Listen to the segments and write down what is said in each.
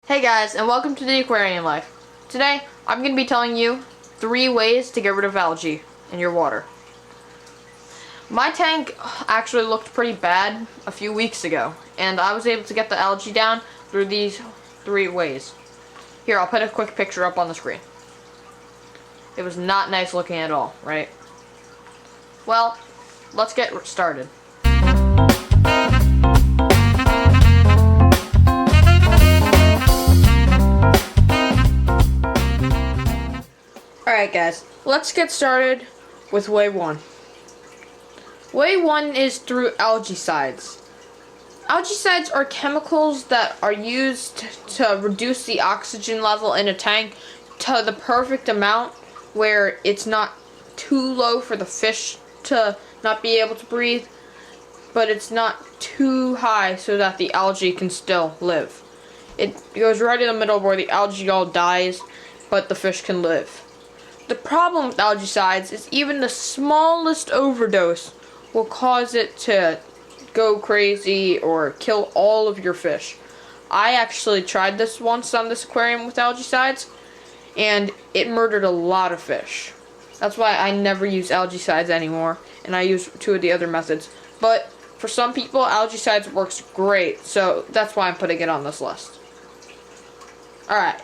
Hey guys, and welcome to the Aquarium Life. Today, I'm going to be telling you 3 ways to get rid of algae in your water. My tank actually looked pretty bad a few weeks ago, and I was able to get the algae down through these 3 ways. Here, I'll put a quick picture up on the screen. It was not nice looking at all, right? Well, let's get started. Alright guys, let's get started with way 1. Way 1 is through Algaecides. Algaecides are chemicals that are used to reduce the oxygen level in a tank to the perfect amount where it's not too low for the fish to not be able to breathe, but it's not too high so that the algae can still live. It goes right in the middle where the algae all dies, but the fish can live. The problem with Algaecides is even the smallest overdose will cause it to go crazy or kill all of your fish. I actually tried this once on this aquarium with Algaecides, and it murdered a lot of fish. That's why I never use Algaecides anymore, and I use 2 of the other methods. But for some people, Algaecides works great, so that's why I'm putting it on this list. Alright,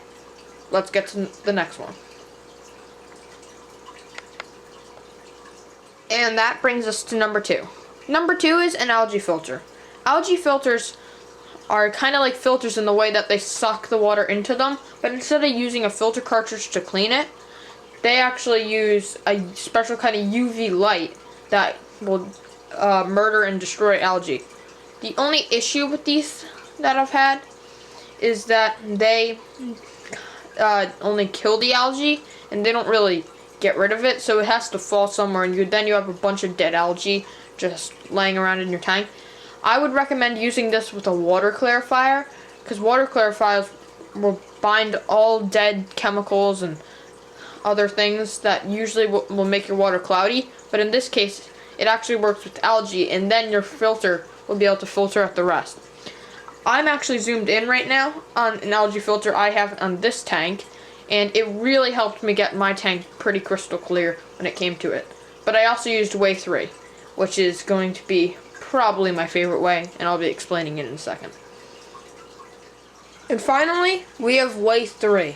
let's get to the next one. And that brings us to number 2. Number 2 is an algae filter. Algae filters are kind of like filters in the way that they suck the water into them, but instead of using a filter cartridge to clean it, they actually use a special kind of UV light that will murder and destroy algae. The only issue with these that I've had is that they only kill the algae and they don't really get rid of it, so it has to fall somewhere, and then you have a bunch of dead algae just laying around in your tank. I would recommend using this with a water clarifier, because water clarifiers will bind all dead chemicals and other things that usually will make your water cloudy, but in this case it actually works with algae, and then your filter will be able to filter out the rest. I'm actually zoomed in right now on an algae filter I have on this tank, and it really helped me get my tank pretty crystal clear when it came to it. But I also used way 3, which is going to be probably my favorite way, and I'll be explaining it in a second. And finally, we have way 3.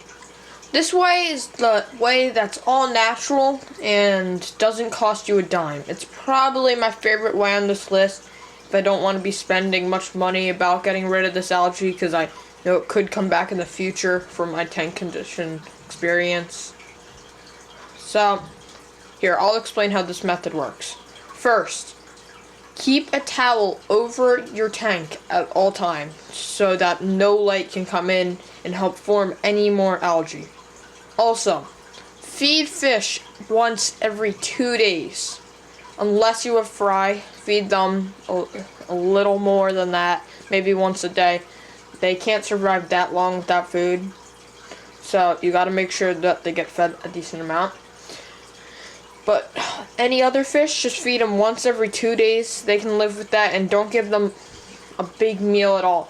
This way is the way that's all natural and doesn't cost you a dime. It's probably my favorite way on this list if I don't want to be spending much money about getting rid of this algae, because I know it could come back in the future for my tank condition experience. So, here, I'll explain how this method works. First, keep a towel over your tank at all times so that no light can come in and help form any more algae. Also, feed fish once every 2 days. Unless you have fry, feed them a little more than that, maybe once a day. They can't survive that long without food, so you gotta make sure that they get fed a decent amount. But any other fish, just feed them once every 2 days. They can live with that, and don't give them a big meal at all.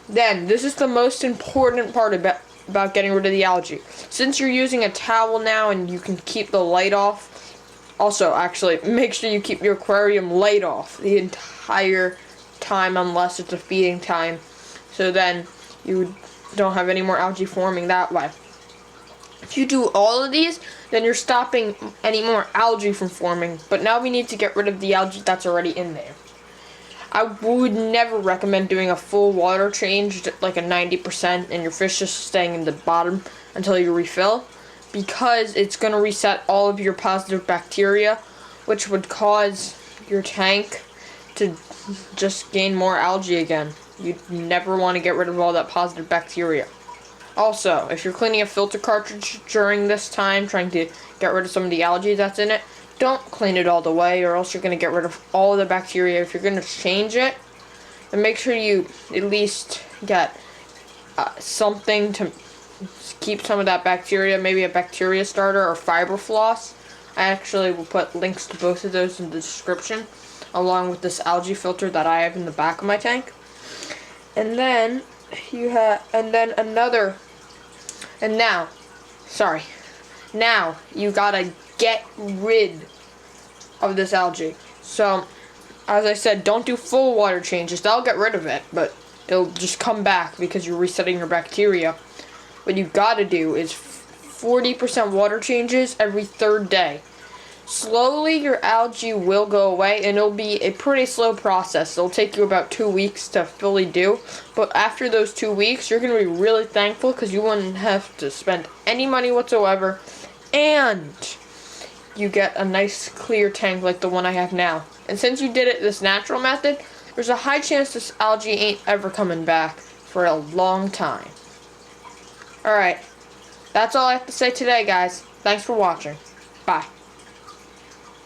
Then, this is the most important part about getting rid of the algae. Since you're using a towel now and you can keep the light off, also, actually, make sure you keep your aquarium light off the entire time unless it's a feeding time, so then you don't have any more algae forming that way. If you do all of these, then you're stopping any more algae from forming, but now we need to get rid of the algae that's already in there. I would never recommend doing a full water change, like a 90%, and your fish just staying in the bottom until you refill, because it's going to reset all of your positive bacteria, which would cause your tank to just gain more algae again. You never want to get rid of all that positive bacteria. Also, if you're cleaning a filter cartridge during this time, trying to get rid of some of the algae that's in it, don't clean it all the way, or else you're going to get rid of all the bacteria. If you're going to change it, then make sure you at least get something to keep some of that bacteria, maybe a bacteria starter or fiber floss. I actually will put links to both of those in the description, along with this algae filter that I have in the back of my tank. And then you have, and then another, and now, sorry, now you gotta get rid of this algae. So, as I said, don't do full water changes. That'll get rid of it, but it'll just come back because you're resetting your bacteria. What you gotta do is 40% water changes every third day. Slowly, your algae will go away, and it'll be a pretty slow process. It'll take you about 2 weeks to fully do, but after those 2 weeks, you're going to be really thankful because you wouldn't have to spend any money whatsoever, and you get a nice clear tank like the one I have now. And since you did it this natural method, there's a high chance this algae ain't ever coming back for a long time. Alright, that's all I have to say today, guys. Thanks for watching. Bye.